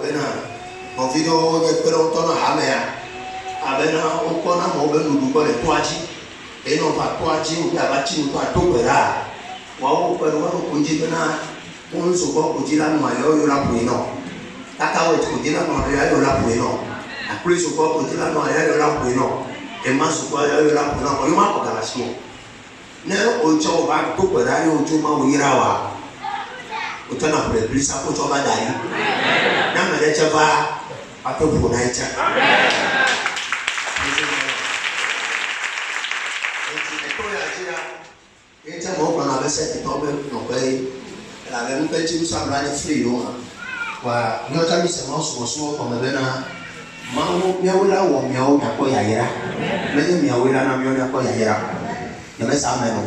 bena video ye pero to na hamea abena o kona mo be lu ko le toaji e no fa toaji o ya ba chi no to bera wa o pero wa ko ji bena o so ko ji la ma yo la pu no taka o ko ji la ma yo la pu no a plus so ko ji la ma yo la pu no e ma so ko yo la pu no ko yo ma ko kala si ne o cho ba to bera yo ju ma o yira wa o to na pre blisa ko cho ba dai na me le chava ato pu na cha ita mo kwa na se to be no pe la be mpe ti so abra ni free yo wa no ta mi se mo so ko me be na ma wo mi awela wo mi o ya ko ya yira me ni mi awela na mi o ya ko ya yira ya me sa me no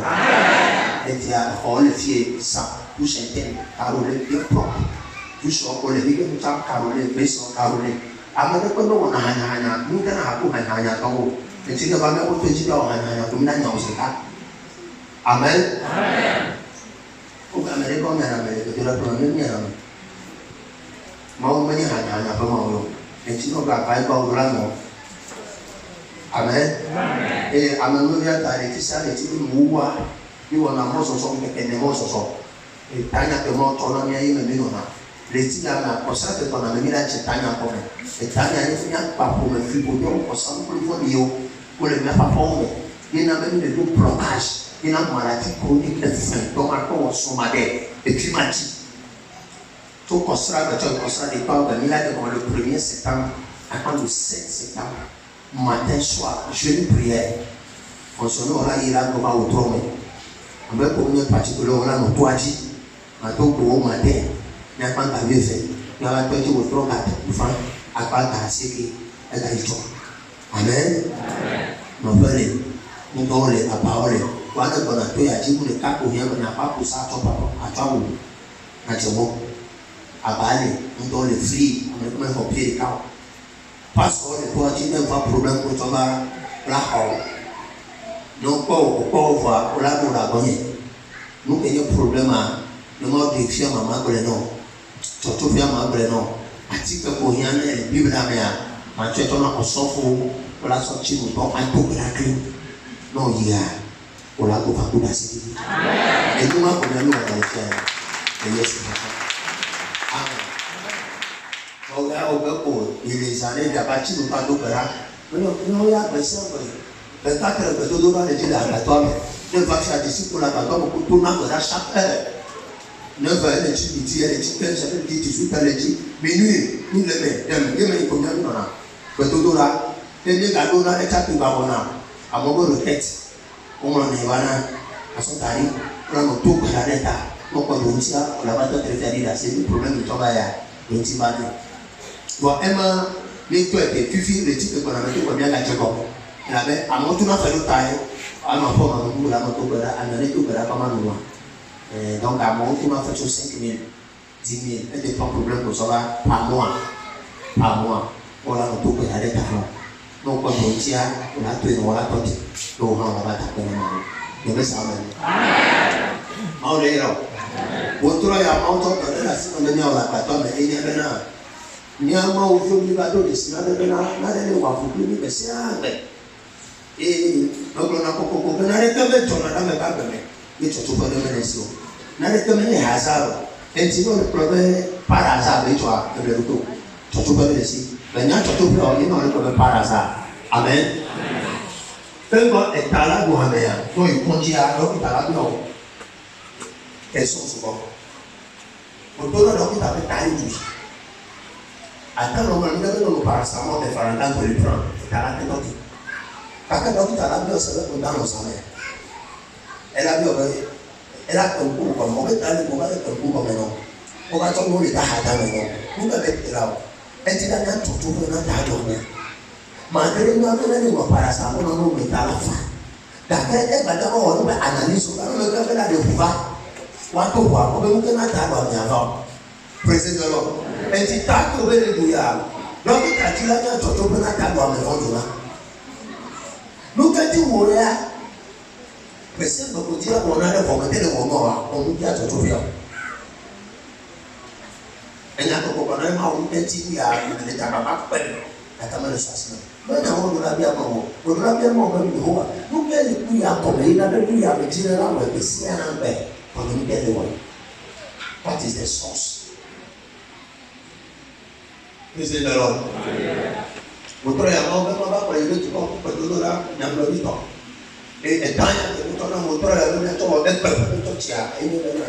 etia o le fie sa tu senten karole bi pro tu so ko le bi ke ta karole be so karole amade ko no na hanya mu ta na ko hanya to enti ke ba me ko to ji da hanya to mi na nya o se ka. Amen. Amen. O Amerika o mera Amerika tu la problem ni ana. Mau meni hanya apa mau lo. Enti no ga kai ba o la no. Amen. Amen. Amen no ya ta re ti sa re ti mu wa ni wona mo so so ke ne mo so so. Tanya ke mo to na mi ayi me no na. Le ti la na ko sa te to na me la che tanya ko me. Tanya ni nya pa ko me fi ko do ko sa ko fo ni yo. Ko le me pa po me. Ni na me ni do blocage. Il a maladie chronique de faim, donc encore au sommet et puis mati. Tout constat de John constat des temps de Milan le 1er septembre, attends le 7 septembre, matin, soir, jeûne prière. Fonctionnons là, il a nous va au trône. On va pour une partie de l'eau là, nous toi dit, maintenant pour au matin, il n'y a pas de fait. Il y a un petit au trône à tout fin, à part à ce qui est à l'histoire. Amen. Mon frère, nous donnons la parole. Wana bona to ya jibu le kako hiya na papo sa to papo atwawo na jemo abale ndo le free on me ko pie ka passport le to aji dem fa problem ko to ba la ho no ko va la no la gonye no ke yo problema no mo de fia mama gole no to fia mama gole no ati ka ko hiya na le bibla me a ma to na osofo la so chi no to an to la clean no ya Ola ko fa kuda si. Amen. E duma ko na lo na le fe. E yesu ha. Amen. Oga ko ile zane da ba chi no pa do kara. No ya ba se ko. Be ta kere be do na le ji la to me. Ne va faire disciple la ba ko to na ko da chaque heure. 9h le ji midi le ji 15h le ji 18h le ji minuit ni le me dem ye me ko nya no na. Be do ra. E ni ga do na e ta tu ba bona. Amogo rotate. Uma ne wana asotari kuna moto kwa leta moko donsia la bato preferida c'est le problème de toba ya intimane bon ema ni to e fifi le type qu'on a mettre ko bien la cheko la be amoto na felo taye ama po ma mu la moto ko la ana ne to ko la kama no donc amoto na fait 5000 10000 et des problèmes pour ça par mois voilà moto ko la leta no ko donsia la to no la to do ha la bata ko na no be sa amen mau le ro otro ya mau to de la sino de la pato me ene bena ni ama o fo mi ba do de sina de bena na de wa fu mi be sia be no ko na ko na re ka be to na me ba be me ni to to ko de me si o na re ka me ni hazaro enti no probe para za be to a be to to ko de si be nya to pro ni no ko be para za amen. Tengo etala buhamea, no iponjia no itala no. Eso subo. Otono no kita betai ju. Ata no manda no paracetamol de faranda ko lipron. Itala te toki. Kaka no itala bio sala ko dano sala. Ela bio be ela ko ko mo be tali ko ba ko ko no. Ko ba to no le ta hada no. Ku ba be tela. Enti da na tutu na ta do ne. Madre no aveva nemmeno paracetamol non mi dà la fa. Da che è bello no be analisi non lo che la devo fa. Quanto qua come che na ta ba mi ava. Praise the Lord. Enti ta ko be le buya. No mi ta ti la nya to na ta ba me no na. Look at you warrior. Pese ko ti la mo na le ko me le mo wa. O mi ya to via. Et là, on va on petit à l'état pas attends le sas. Maintenant, on doit bien manger. On doit bien manger le roi. Nous quel plus à combien il a plus à dire là, mais c'est un peu. On nous bien le roi. What is the source? Praise the Lord. Moto ya ng'ombe kwamba kwa ile tuko kwa dola nyamlo bito. Tanya kutoka moto ya ng'ombe to epe to chia ile na.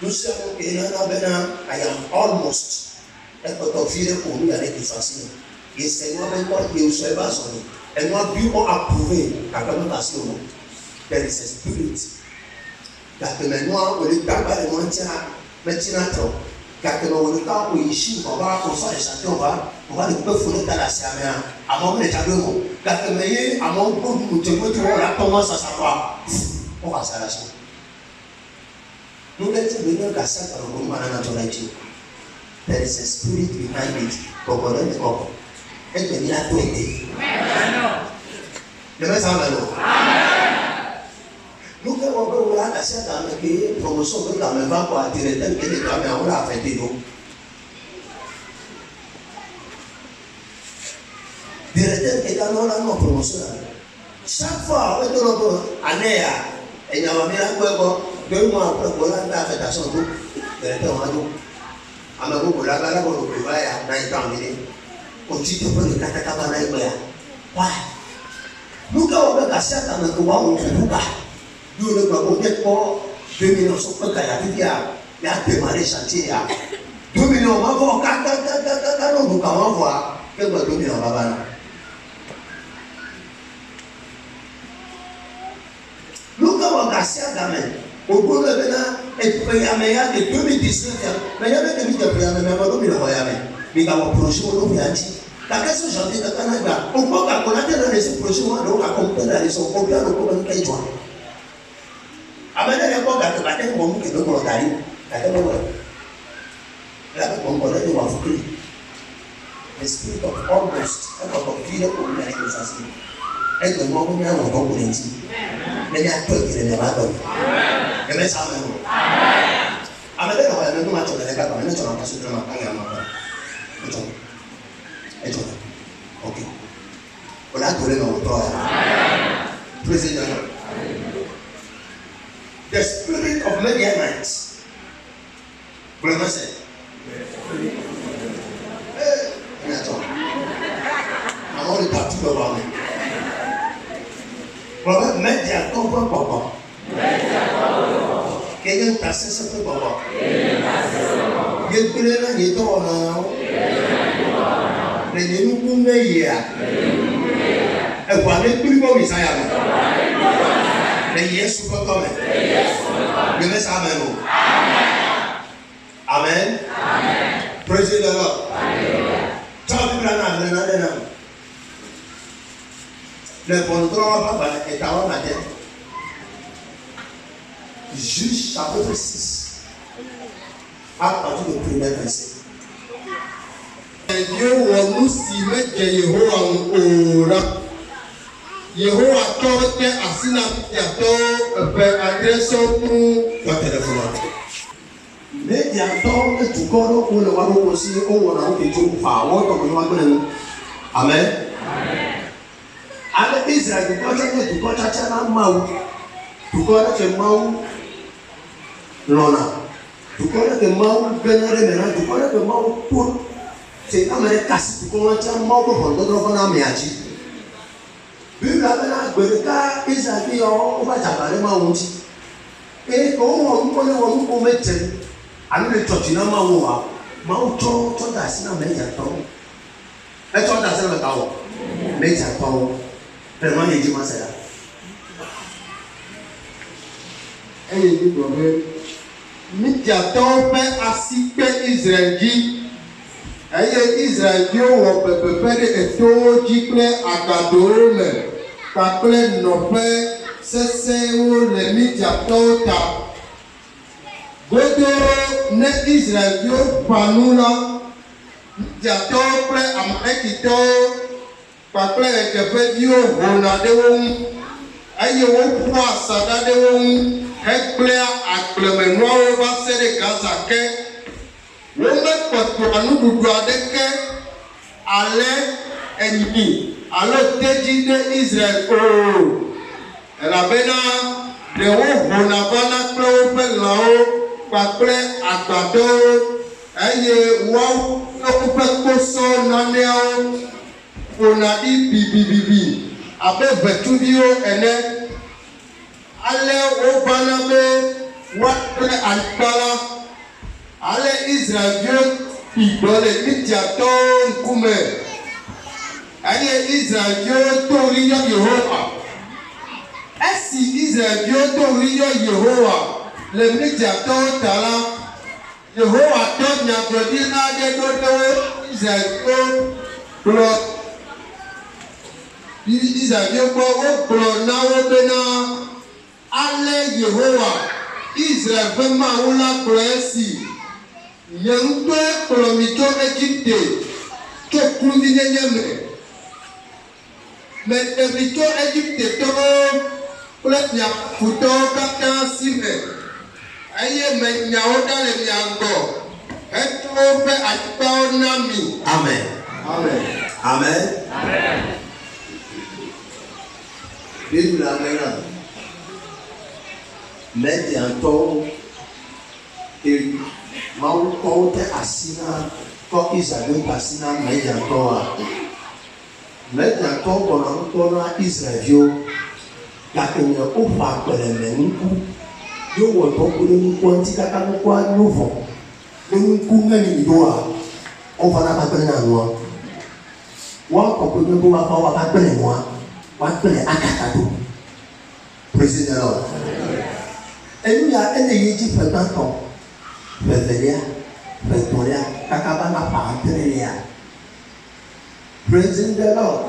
Nusa ko ina na bena I am almost to file ko mi ale ki fasine. Et Seigneur ben toi qui est sur base on. Et moi Dieu m'a approuvé quand même parce que there is a spirit. That maintenant on est capable de monter maintenant trop. Car que on est capable ici on va comme ça les chanter on va le couper fouler dans la serre à mon les tableaux. Car que mais à mon pour nous te mettre on commence à savoir. On va s'arracher. Nous let's venir casser par le moment à notre nature. There is a spirit behind it. Kokoro ni koko. Et que ni a tout été. Le message maintenant. Nous avons la casser dans le promotion de la même pour attirer tel que les caméras on l'a fait nous. Directeur est dans la promotion. Chaque fois on doit année et il y a un miracle 2 mois après on a fait attention tout. Directeur on a tout. Amago ko la bala ko ko ba ya na itamini o ti to ko ka ta ba na igba ya wa luka o ba sia ta na ko wa o luka du le ba ko de ko 2 millions so ko ka ya ti ya démarrer chantier ya 2 millions ma vo ka no luka ma vo ke ba 2 millions ba bana luka o ka sia ta me au bout de maintenant, et puis il y a de 2019, mais il y avait des vidéos, mais il y avait mais il y a un projet où on a dit, la question janvier de Canada, on peut pas connaître le projet où on a compris la raison, on peut pas le connaître les gens. Après l'époque, la bataille, on dit que nous avons gagné, la tête là, on connaît le Wafukri. The spirit of almost, un peu de vie pour nous aller nous assurer. Et que moi, on a un peu pour les dire. Mais il y a tout qui ne va pas. Et mais ça même. Amen. Amen. Nous matons les gars, nous sommes en train de se faire un peu. Ok. On a trouvé notre droit. Président. The spirit of Midianites. Vous le connaissez? Attends. Avant de partir de voir. Proverbe Média comprend papa. Quelqu'un t'a cessé de papa. Il peut là, il est en a. Mais nous pouvons y aller. Et pour aller plus loin, ça y est. Mais il est super comme. Le message amen. Amen. Praise the Lord. Le contrôle est à la tête. Juge chapitre 6. À partir du premier verset. Dieu wa musime ke Yehowa ora. Yehowa tote asina yato pe adreso pour votre téléphone. Mais il y a tant de tout corps pour le voir aussi au on a été tout fa wa comme nous avons. Amen. Ale Israel ko tete tu ko tete na mau. Tu ko tete mau lona. Tu ko tete mau benere mena tu ko tete mau pour c'est comme les casses tu ko tete mau ko hondo do na meaji. Bible abena gbeka Israel yo o ba jabare mau nti. E ko won ko mete. Ani le church na mau wa. Mau to da sina meja to. E to da sina ta wo. Meja to. Vraiment, il dit moi c'est là. Et il dit proverbe Midiaton pe asipe Israël dit. Eye Israël dit o pepe de eto jikle agado me. Kakle nope sese o le Midiaton ta. Godo ne Israël dit panula Midiaton pre am ekito Pakle ekefe dio hona de won aye wo kwa sada de won hekle aklemeno ba sere gaza ke womekpɔtɔ nuɖuɖu aɖeke ale enyi alo tedzi ɖe Israel o, elabena ɖewo ʋuna vana kple woƒe lãwo kpakple agbadɔwo eye woawo kple woƒe kposɔ naneawo ƒona ɖi bibibibi abe ʋetsuviwo ene. Ale wovana be woakple anyigba la. Ale Israelviwo kpigbɔ le Midiantɔwo ŋkume eye Israelviwo do ɣli yɔ Yehowa. Esi Israelviwo do ɣli yɔ Yehowa le Midiantɔwo ta la, Yehowa tɔ nyagblɔɖila aɖe ɖo ɖe Israelviwo gbɔ wogblɔ na wo bena ale Yehowa Israel ƒe Mawu la gblɔ esi nye ŋutɔe kplɔ mi tso Egipte tso kluvinyenye me. Meɖe mi tso Egiptetɔwo kple miafutɔwo katã si me eye menya wo ɖa le mia gbɔ hetrɔ woƒe anyigbawo na mi. Amen. Amen. Amen. Amen. Bible la mena. Midiantɔwo Mawu kɔwo de asi na kɔ Israel de asi na Midiantɔwoa. Midiantɔwo gbɔna ŋutɔ na Israelviwo gake nye woƒe akpleme ŋku ye wɔ dɔwɔ ɖe ŋkua ŋuti kaka ŋkua nyo vɔ ne ŋku ŋeli ɖoa wovana va kple na nua woakɔkɔ ne bo wava wava kple nua woakple akaka do. Praise the Lord. Enu ya ele yi dzi ƒe gbãtɔ ƒe evelia ƒe etɔ̃lia kaka va na ƒe adrelia. Praise the Lord.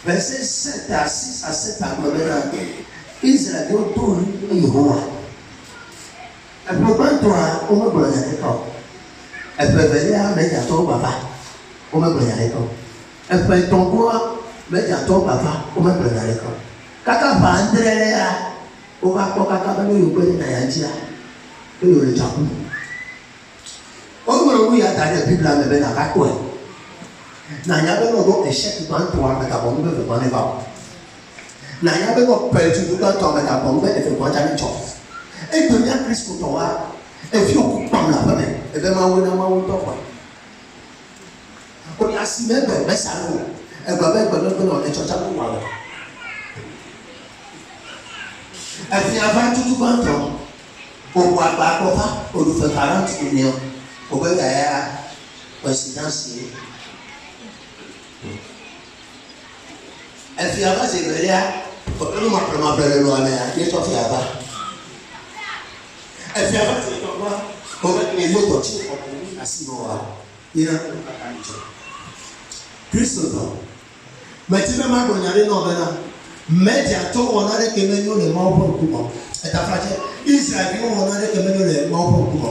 Verset 7 à 6 à 7 à Mabena. Israël do Yehowa. Eƒe gbãtɔa womegblɔ nya ɖeke o. Eƒe evelia Midiantɔwo gbava womegblɔ nya ɖeke o. Eƒe etɔ̃lia Midiantɔwo gbava womegblɔ nya ɖeke o. Kaka ƒe adrelia wova kpɔ kaka be ne yewo kpe ɖe na ya dzia ne yewo le dzaku. Woŋlɔ nu ya da ɖe Biblia me be nava kpɔe. Nanya be nɔɖo Eshek gbãtɔa me gabɔ nu be eve gbã ne va o. Nanya be nɔ Pɛlɛtudu gbãtɔa me gabɔ nu be eve gbã dza ne tsɔ. Edolia Kristotɔwa eviwo ku kpam le aƒe me ebe Mawu na Mawu ŋutɔ kpɔe. Wòle asi me gbe mesa no egbe be gbeɖegbe nɔ etsɔtsa ko wɔ. Efia va tutu gbãtɔ wòwɔ agba kɔfa wòɖu ƒe 40 million wòbe gaya présidence. Efia va se velia enu maƒlemaƒle le nua mea ye tɔ fia va. Efia va se tɔ va wòbe ne yɔ tɔtsi ɔkùnrin asi nɔ wa yina kaka ni tsɔ. Kristo tɔ mɛti bɛ ma gblɔ nya ɖe nɔ bena Midiantɔwo wɔna ɖe ke menyo le Mawu ƒe ŋkume. Etaflatse Israelviwo wɔna ɖe ke menyo le Mawu ƒe ŋkume.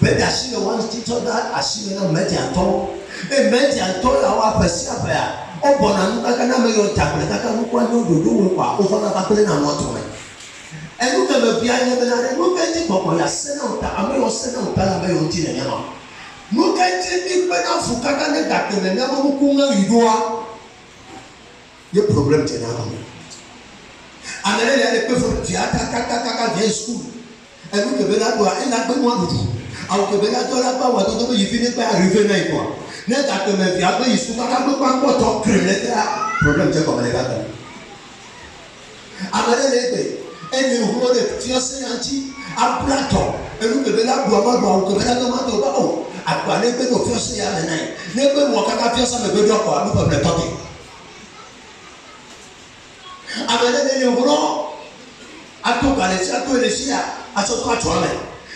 Be de asi le wɔn titɔ da asi le na Midiantɔwo. Eye Midiantɔwo ya wo aƒe sia aƒea wobɔna nu kaka na ame yiwo tagble kaka nukua ne ɖoɖo wo kɔa wovana va kple na nua me. Enu ke me bia nye bena ɖe nu ke ŋuti gbɔgbɔ ya se na ŋuta ame yiwo se na ŋuta la ame yiwo ŋuti le nyama. Nu ke ŋuti mi kpe na fu kaka ne gake le nyama ŋku ŋe ɖoa ye problem tɛ n'a kɔnɔ. Ame ɖe le kpe fɔ via kaka via sukulu enu kebe la doa ena gbe nua ɖuɖu awo kebe la do la gba wa dodo be yifi ne gbe arrive na yi kɔa ne gake me via gbe yi sukulu kaka gbe kpɔtɔ kre le tɛ problem tɛ kɔmɛ le gake. Ame ɖe le gbe ene wuro le fiase ya ŋuti abla tɔ enu kebe la do ama do awo kebe la do ama do ba o agba ne gbe do fiase ya le na yi ne gbe wɔ kaka fiase me gbe do kɔa nu problem tɔ ke. Ame ɖe le wuro ato galesi ato elesi atsɔ to atsɔ ame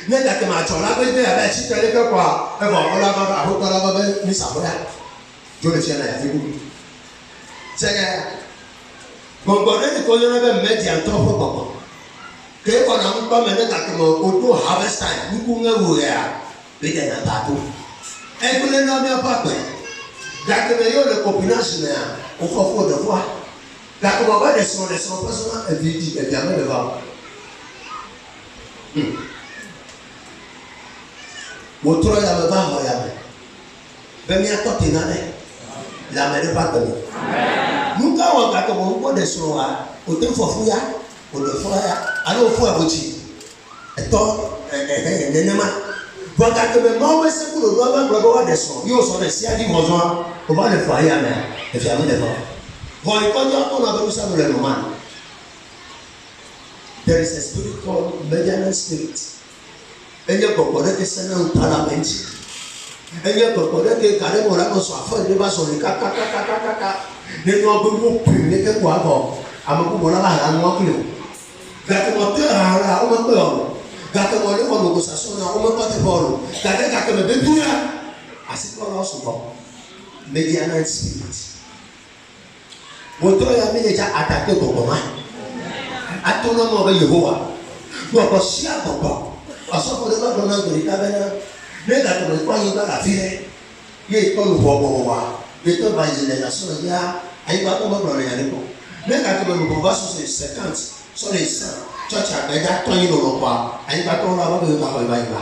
ne gake ma atsɔ la be de abe etsi tɛ ɖe ke kɔa evɔ wòla va aƒetɔ la va be misa ƒo ya dzo le fia na yafi ku sɛgɛ gbɔgbɔ ɖe ni ko yɔna be Midiantɔ ƒe gbɔgbɔ ke kɔna ŋkpɔ me ne gake me wodo harvest time nuku ŋe wo ya be de na ta to egble na miaƒe agbe gake me yiwo le copinage mea wofɔfo ɖe fɔa. Gake mo ba de srɔ̃ personal evidi evia me le va o. Wotro ya me va ho ya me. Be mi atoti na ne. La me de ba to. Nuka wa ga to mo de so wa. O te fofu ya. O le fo ya. Ani o fo e bochi. Eto nenema. Wa ga to me mo we se ku do ba gbo wa de so. Yo so de si adi mo zo. O ba le fo ya me. E fi ame de fo. Wa ko jo to na be sa le no man. There is a spirit called maintenance spirit. Enya kokore ke sana utala benchi. Enya kokore ke kare mora ko so afọ de ba so ni kaka. Ne no go mo pin ne ke kwa ko. Amaku mora ba ha no kilo. Ga ke mo te ara o mo pe o. Ga ke mo le ko go sa so na o mo pa te bolo. Ga ke me be tuya. Asiko lo so ko. Maintenance spirit. Wotro ya mi le ja attaque kokoma. Atono mo be Yehowa. Go ko sia kokoma. Asọ́kọ̀ ló bá gbọ́n náà gbèrè kábẹ́rẹ́ nígbà tó lè pọ́n yín bá rà fílẹ̀ yé ìtọ́lù bọ̀bọ̀ wà ètò ìbá ìzìlẹ̀ ìyàsọ́nà yá àyíká tó bá gbọ́n yàrá nípò nígbà tó lè lùkọ́ bá sọ̀sọ̀ ìsẹ̀káǹtì sọ̀rọ̀ ìsàn chọ́ọ̀chì àgbẹ̀dá tọ́yìn lọ́rọ̀ pa àyíká tó ń lọ abábẹ́ yóò bá ìbá ìbá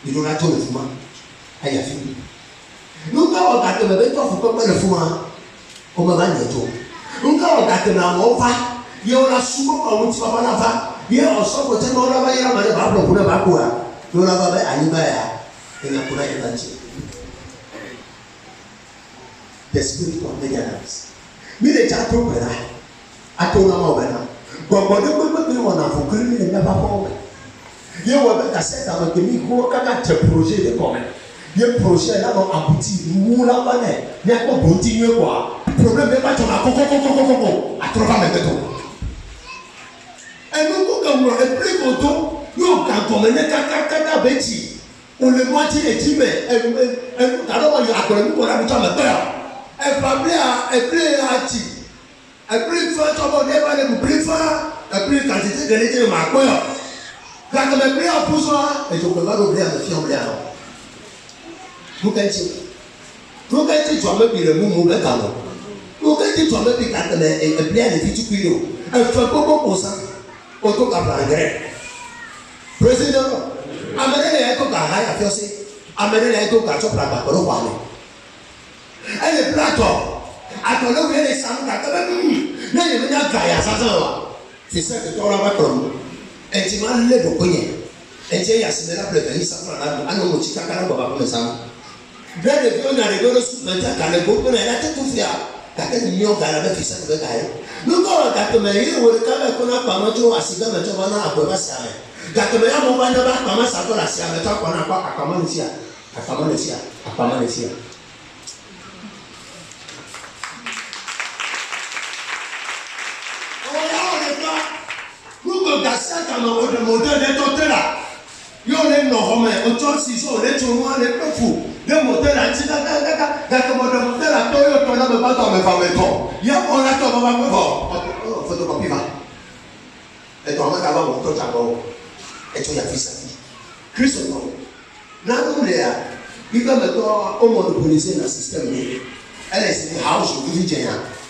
ìrora tó lè fún wa àyàfi. Nígbà ọ̀gá tó lè bẹ́ tó fún pẹ́pẹ́ lè fún wa ọmọ bá nyẹ̀ tó nígbà ọ̀gá tó lè àwọn ọ̀fà yẹ wọn asúmọ́ àwọn tí bàbá náà fa yẹ ọsọfọ tẹ n'ọlọ bá yẹ amadi bá bọ kuna bá kó wa n'ọlọ bá bẹ anyi bá yà ẹnna kuna yẹ n'akyi. The spirit of maintenance mi le jẹ ato bẹrẹ ato n'ama ọbẹ náà gbọgbọdọ gbẹgbẹgbẹ wọn n'afọ kiri mi le mẹ bá bọ ọbẹ yẹ wọ bẹ kasẹ dama kemi kó kaka tẹ projet de kọmẹ yẹ projet n'anọ abuti wúlá bá nẹ ní akọ bonti yẹ kọ problème bẹ bá tọ na kọkọkọkọkọkọ atọrọ bá mẹ bẹ tó. Ẹnu kó kàwé ẹ̀pẹ́rẹ́ kòtó yóò kà gọ̀mẹ̀ ní kàkàkàkà bẹ́tì olè mú àti ètí mẹ́ ẹnu kàdọ́ wà yọ àgbẹ̀rẹ̀ nípò náà nítorí àmẹ́ bẹ́ẹ̀ ẹ̀pẹ́rẹ́ àti ẹ̀pẹ́rẹ́ fẹ́ tọ́bọ̀ ní ẹ̀bá lẹ́nu ẹ̀pẹ́rẹ́ kàtìtì gẹ̀lẹ́ tẹ̀ máa pẹ́ ọ̀ gàgàmẹ̀ ẹ̀pẹ́rẹ́ àpòsọ́ ẹ̀jọ̀ pẹ̀lú àdó bẹ́ẹ̀ àmẹ́ fi hàn bẹ́ẹ̀ ọ̀ lókẹ́ntì tó àmẹ́ bi rẹ̀ mú mu bẹ́ẹ̀ kà lọ lókẹ́ntì tó àmẹ́ bi kàtẹ̀lẹ̀ ẹ̀pẹ́rẹ́ àlẹ́ fi tukú yìí o ẹ̀fẹ̀ gbogbo kò sá oto ka blangere president amene le ko ka haya fiose amene le ko ka chopra ba ko wa le ele plato atolo we le samu ka be na ye nya ga ya sa wa c'est ça que toi là va comme et tu m'as le do konye et tu ya se la plebe ni sa na ano mo chika kana baba ko sa de bio na de go su na ta ka le go ko na la te tu fia ka ke ni o ga la be fisa ko ga ya nuko gatome yi wo ka be ko na pa mo jo asiga me jo na apo ba sa me gatome ya mo ba na ba pa ma sa to la sia me to ko na pa akama ni sia o ya o le ka nuko gasa ka mo de mo de to tela yo le no ho me o to si so le to mo le pefu de mo tela ti ka mo de mo tela to yo to na me ba to me fa me to ya o la to ba me fo photocopie va et toi on va avoir ton tableau et tu y a fait ça Christ non non là il va mettre au monopoliser le système elle est c'est house vous dites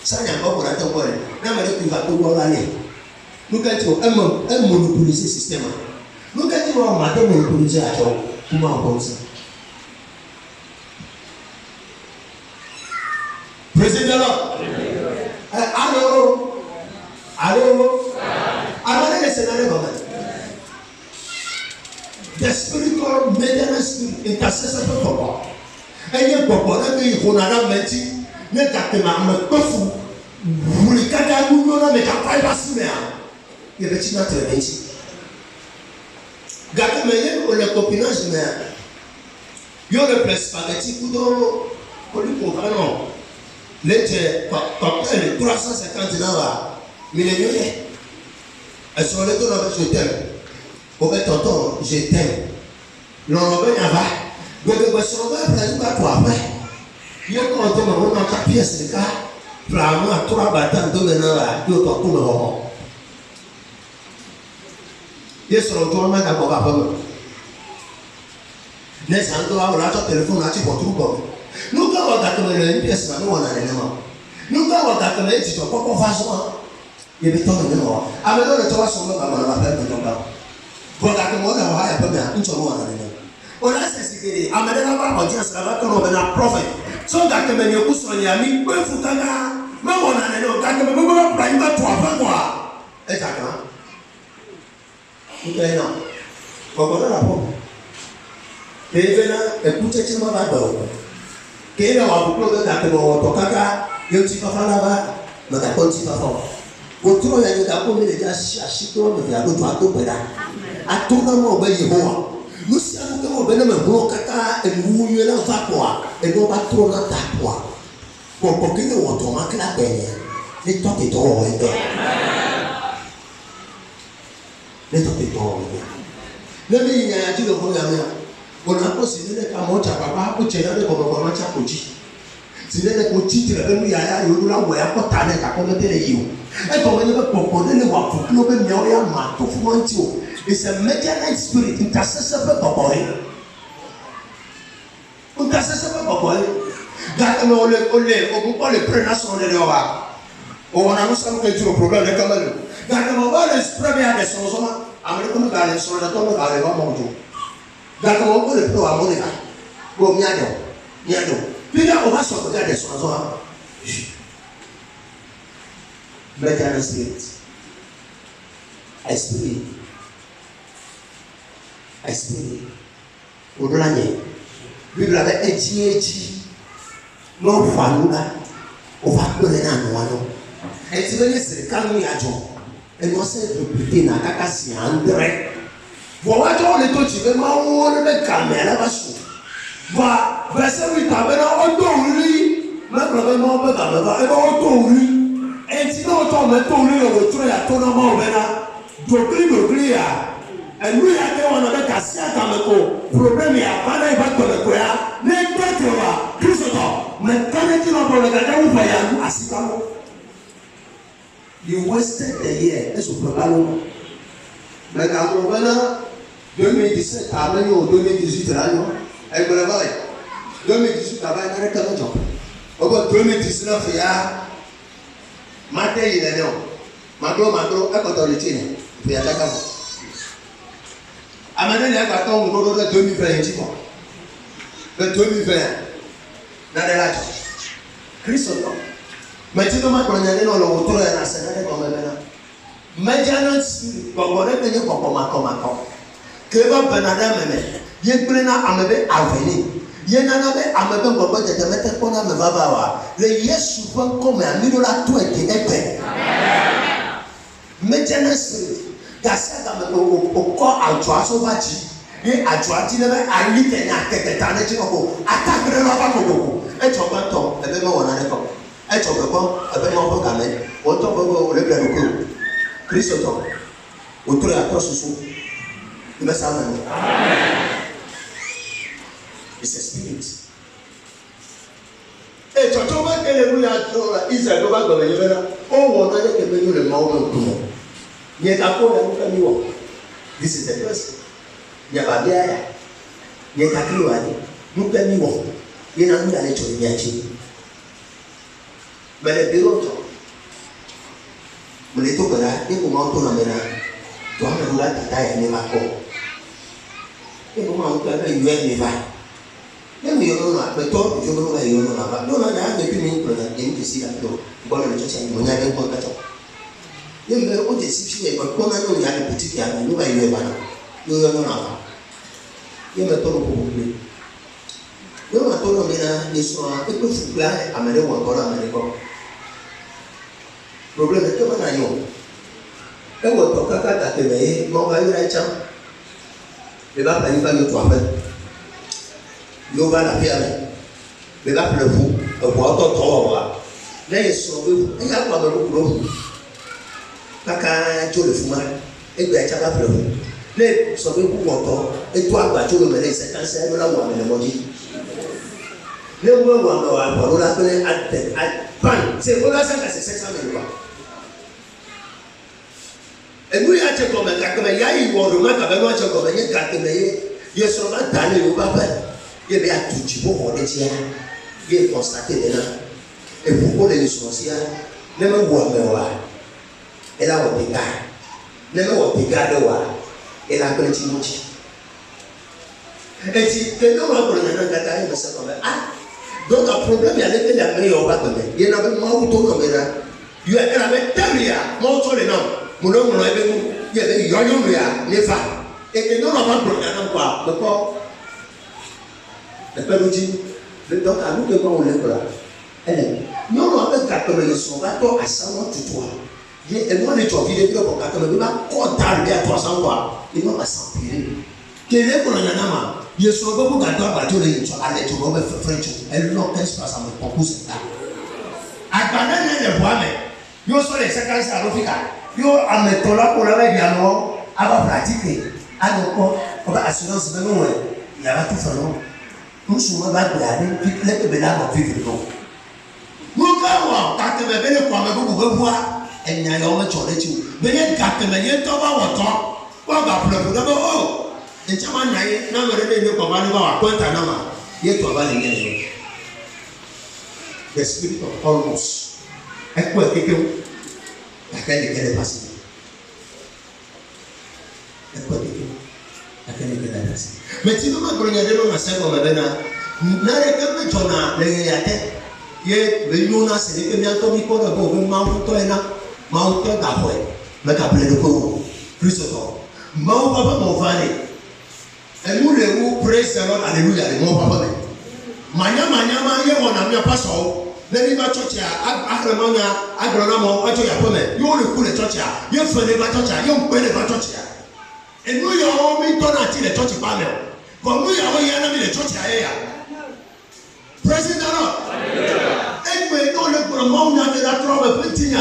ça n'y a pas pour la tomber non mais tu vas tout voir aller nous quand tu un monopoliser système nous quand tu vas mater monopoliser à toi comment on pense président alors les scénarios comme the spiritual maintenance spirit intercessor for papa eye gbogbo na be ihonara meti ne katema amepefu wuli kaka nuno na me ka privacy me a ye be china trementi gâteau me ye o le copinage me yo le presse spaghetti kudo oli povano lete cocktail 350 là millionnaire elles sont les deux là je t'aime au fait tonton je t'aime l'on va y avoir donc le sur le plan pas toi après il y a quand on a ta pièce de cas vraiment à 3 battants de maintenant là yo tonton me ho yes sur le tour ma ka boka pas ne santo a la téléphone là tu pour tout comme nous quand on a comme une pièce là nous on a les noms nous quand on a comme tu dois pas faire ça il y a des temps de noms à me donner toi sur le pas on va faire de ton pas pour que moi on va pas bien une chose on a les noms On a cessé. Amadena va audience là-bas quand on a prophète. Son gars qui m'a dit que son ami peut foutre un gars. Mais on a un gars qui m'a dit que il va toi quoi. Et ça quand? Ok non. Pourquoi la pomme? Et venant écoutez tu m'as pas d'eau. Qu'est-ce qu'on va vous proposer d'abord au caca? Il t'y va faire là-bas. Mais d'accord t'y va faire. Autour il y a des gars comme les gars cherchent toi mais il y a d'autres à tout pédale. À tout moment ben Yehova. Nous sommes comme ben même bon caca et nous y allons va quoi et nous va trop dans ta quoi. Pour que nous on tombe à la dernière. Les temps est trop et les temps est trop. Le mais il y a dit le programme. On a posé des camots à papa ou tiens les comme on a chapeauté. Si les petits tu le y a yo la voya ko tane ka ko mettre les yo. Et comme on veut proposer le wa pour nous ben yo ya ma to fuantio. It's a mediating spirit intercessor for boy. Intercessor for boy. That no le on le prendre son de là. On a nous sommes que tu le problème de Cameroun. That no va le premier de son zone. Amérique nous garder son de ton garder va mon Dieu. That no va le pro à mon état. Go miado. Puis là on va sortir de son zone. Mediating spirit. Esprit. Esprit. Au-delà de Bible avait étudié non faluna on va donner un noyau et tu veux dire c'est quand nous y a John et nous c'est répété na kaka si André voilà toi les toi tu veux ma on le caméra va sous va verset 8 avec on tourne même vraiment on peut caméra et on tourne et sinon on tourne le retour à tournement là docli et lui a dit on avait cassé dans le problème il y a pas il va te le quoi les toi tu vois tout ce temps mais quand tu vas pour le gars où va y aller assis là you wasted the year et ce problème mais quand on va là 2017 après au 2018 là non et pour le vrai 2018 là-bas il y a un job au bout 2019 il y a matin il est non macro et quand on le tient il y a ta cam Amène les cartons au de 2020 le 2020 dans la Christ maintenant ma connaît dans le retour à la scène comme maintenant maintenant comme on est venu comme que va Benadam même il prena amebe avenir il n'a pas amebe comme de mettre qu'on a me va voir le yes souvent comme un la tout est épais maintenant Gasa dans au corps à toi sauvati et à toi tu ne vas aller tenir à tête t'en tu ko attaque le là pas ko et tu vas ton et ben on a d'accord et tu vas bon et ben on va gamer on t'en va le plan ko Christ ton autour à toi sous il me semble amen it's a spirit et tu vas que le lui a Israël va gagner là on va dire que nous le mauvais coup. This is the first. Yababia, Yakakiwani, look at me more. You know, I'm going to Yachi. But a below top. When they took that, they will mount on a minute. To have a lot to die and never go. They will mount on a never. Then you know, but talk you know where you know about. No, I have the people to see that door. Born in the church and when I don't go at all. Il y a des situations où on a des petites qui nous va y aller maintenant. Nous allons là. Il y a maintenant beaucoup plus. Nous maintenant les soins et tout ce là amener ou encore amener quoi. Problème est que on a eu. Et on peut pas t'atteler, mon gars il a été. Le va pas y faire le toit fait. Nous va la faire. Le va le fou. On va t'entendre. Là ils sont il y a pas de problème. Kaka tu le fumas et tu as déjà fait les sauver pour longtemps et toi tu le mets c'est quand c'est là où on le maudit le moment où on va pour l'appeler à pan c'est pour la 5 à 500 000 €. Et nous il y a comme il y a eu on remarque avec moi comme il y a il est seulement dans le bas il y a tout petit peu on est tiens il est constaté là et pourquoi les sorciers ne me voient pas. Et là, on te garde. Ne me on te garde, et la continue. Et si quelqu'un va prendre un gâteau, il va se dire, ah, donc un problème, il y a les meilleurs va donner. Il y en avait moins autour comme ça. Il y avait tellement, mon sur les noms, mon nom, il y avait yoyon, les femmes. Et que nous, on va prendre un nom, quoi, le corps. Le père nous dit, donc à nous de voir on est là. Nous, on va gâteau, mais son gâteau à 100 ans, tu vois. Et moi, les gens qui les pour gâteau, mais nous, on va compter à 300 fois. Et nous, on va s'empirer. Quel est le problème? Je suis beaucoup gâteau à battre les gens à l'aide de Robert French. Elle n'a qu'un espace à me proposer ça. À Banane, les voix, mais yo sont les 50 à l'Ofrica. Yo à mettre là pour la mettre dialogue, à va pratiquer. À nos corps, on va assurance de nous. Il y a tout ça, non? Nous sommes là pour aller, puis les bébés là vont vivre. Nous, quand tu me veux quoi, mais vous pouvez voir, elle n'y a rien sur les tuyaux. Venez quand tu me viens, tu vas voir autant. On va pleurer d'abord. Oh! Et tu vas naïe, non, mais le combat ne va pas être un homme. Il doit aller gagner. The spirit of almost. Et quoi, quelqu'un, laquelle est passée. Et quoi, quelqu'un, laquelle est passée. Mais si nous me prenons dans la scène comme maintenant, nous n'arrêtons pas de les réalités. Il y a une autre, c'est que bientôt, il faut d'abord, mais Mauto est là, Mauto d'Ahoy, mais qu'après le coup, plus de temps. Mon papa m'en va aller. Et nous les roues, praise the Lord, alléluia, les mon papa. Manya, on a mis un passant. Les gens qui ont agronome, ils ont le coup de chotia, ils ont fait les batotia, ils ont payé les batotia. Et nous, ils ont mis ton anti les chotis par là. Comme nous, ils ont mis les chotia. Praise the Lord. Et puis, dans le gouvernement, on avait la trompe petit.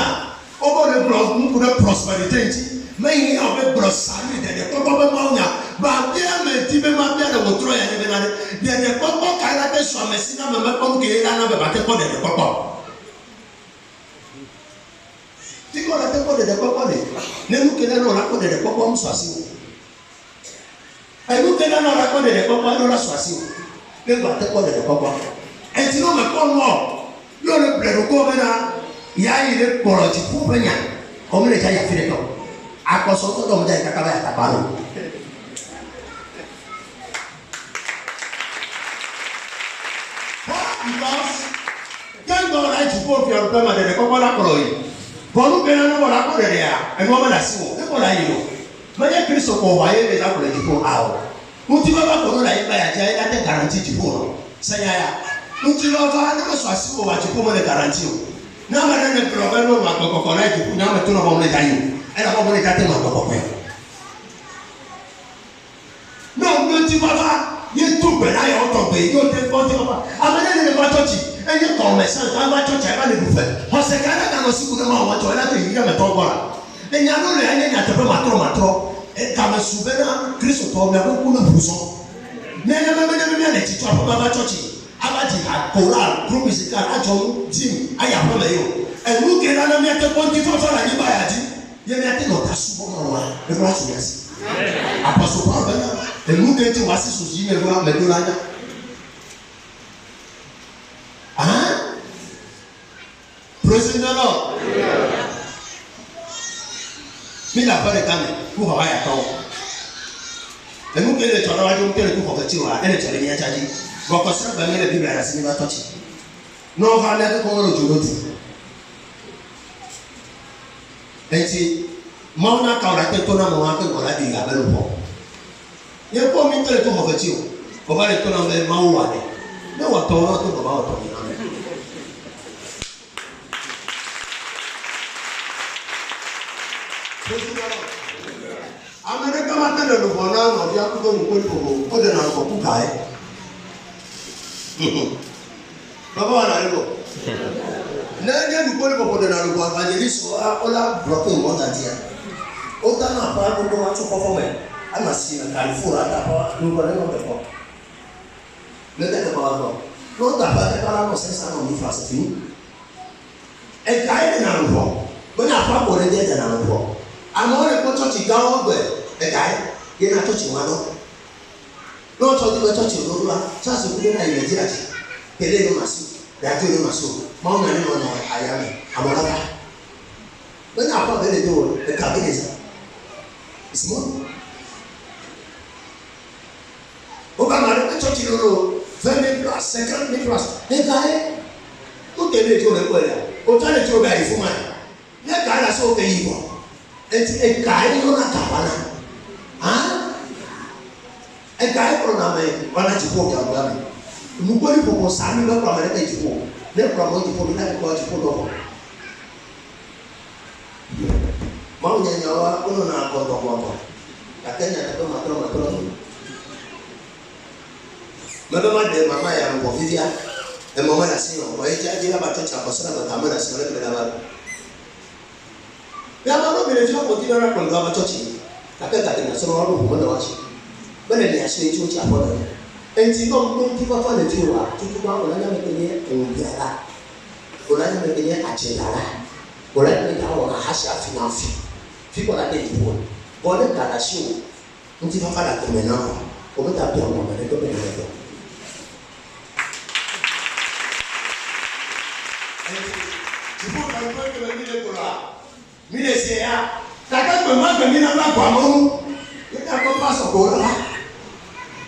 On va le gouvernement pour la prospérité. Mais il y a un peu de salut derrière. Pourquoi pas bah bien me dit même bien de votre royaume derrière pourquoi caractère soit merci na même comme que là na ba te ko derrière pourquoi ti ko la te ko derrière pourquoi ne nous que là non la ko derrière pourquoi on soit si et nous que là non la ko derrière pourquoi on la soit si ne ba te ko derrière pourquoi et sinon me ko mo yo le plero ko bena ya ile poro ti ku benya comme les gens y a fait de temps à quoi sortir donc j'ai qu'à travailler à ta because quand on a dit pour faire le plan de comment la croire pour nous que nous voilà pour derrière et nous on la si on pour la yino mais il y a Christ qu'on voyait les gens pour les pour ah nous tu vas pas pour la yba ya dia il a garantie du pour ça y a nous tu vas voir nous soit si on va tu pour les garanties na ma ne problème on va ko ko na tu pour na tout no bon les gagne elle a pas bon les gâter ma ko ko non nous tu vas voir il tout ben là il a tombé il a déporté papa amenez les batochi et il commerçant dans batochi va les bouffer on se garde dans le sous de moi on va là il y a mettre quoi et nhà nous les il y a te pas matro et quand me souvenir Christ toi mais beaucoup de bouson mais même les titres pas batochi abati à choral groupe musical à John Jim aya pas yo et nous que là na miete ponti fa la diba ya di il y a te notre souvent moi le voilà c'est merci apostle Paul ben et nous que tu vois si souci mais voilà mais là hein praise the Lord mais la pas de calme pour avoir ya temps et nous que les gens là donc tele pour faire tiwa elle est allée ya dit bon quand ça ben les bible à la cinéma touch non va aller comme le jour et si moi on a quand la tête on a moi que on a dit avec le bon il y a pas mis tele pour faire tiwa on va aller tourner mais moi on mais on tourne tout va on America matin le bonheur, on vient pour nous pour de notre coup caille. Papa on arrive. N'ayez nous pour de notre coup évangéliste on a bloqué le monde entier. Autant n'a pas pour nous tout conformer. À ma scie, à Carrefour, à ta nous connaissons de quoi. Ne t'inquiète pas encore. Non, t'as pas de parole, c'est ça, non, il c'est fini. Et caille dans le vent. On n'a pas pour aider dans le vent. Àmọ́ le ko church ga o gbe e kai ye na church wa lo no church we church lo wa sa se ku na Nigeria ti pele no masu da jo no masu mo na ni no aya mi amola ba we na pa bele do e ka bele sa ismo o ba ma church lolo 20 000 places 50 000 places et gars tout est dit au le quoi là autant de tu gars il faut mal les gars là sont pays bon et gars ils ont la cabana hein et gars ils ont la main voilà tu faut bien bien nous connaissons pour ça nous le problème est tu faut le problème tu faut nous là quoi tu faut donc mau nyanyawa uno na koto katanya na kama matro mama de mama ya mkovizia e mama na sio kwa hiyo ajira batocha kwa sababu kama na sio ile baba ya mama vile tu kwa kila kwa baba batochi akaka tena sio wao mmoja wachi bale ni asio hicho cha hapo enti ndo mkifa fanya tiwa tukua unanya mkenye ungiara unanya mkenye achedala unanya mkenye hasha finafi fiko la dei pour bonne relation on dit va faire la communion on va taper en moment de communion tu peux pas que le mille pour là mille c'est à ta quand me manque mille là quoi mon il t'a pas son corps là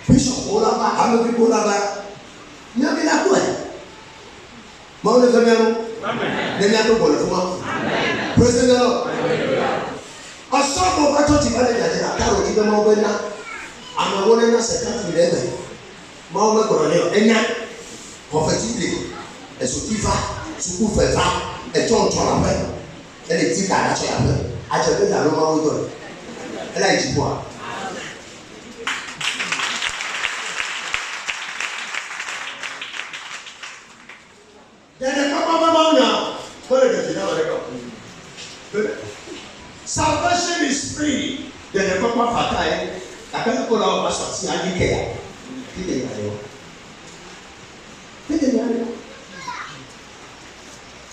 puis son corps là bas avec le corps là bas il y a bien la quoi mon le fameux amen les miens pour le fond amen praise the Lord asọ́pọ̀ bá tó ti bá lè jàdé àtàrò kí bẹ́ máa wọ́n ná àmọ́ wọ́n ná sẹ́kàtì lẹ́gbẹ̀ẹ́ máa wọ́n kọ̀rọ̀ ní ẹ̀yà kọ̀fẹ́tì lè ẹ̀sùn tífà sukù fẹ̀fà ẹ̀tọ́ ntọ́ra pẹ́ ẹ̀lẹ́ tí ká àdáṣọ yà pẹ́ àjẹpẹ́ dàrú máa wọ́n dọ̀rọ̀ ẹ̀lẹ́ àìjì bọ́ a. Dẹ̀dẹ̀ pápá bá máa ń nà kọ́lẹ̀ dẹ̀dẹ̀ náà rẹ̀ kọ́. Salvation is free. Then the papa fatai. I can't call out pastor. See, I need care. Did they?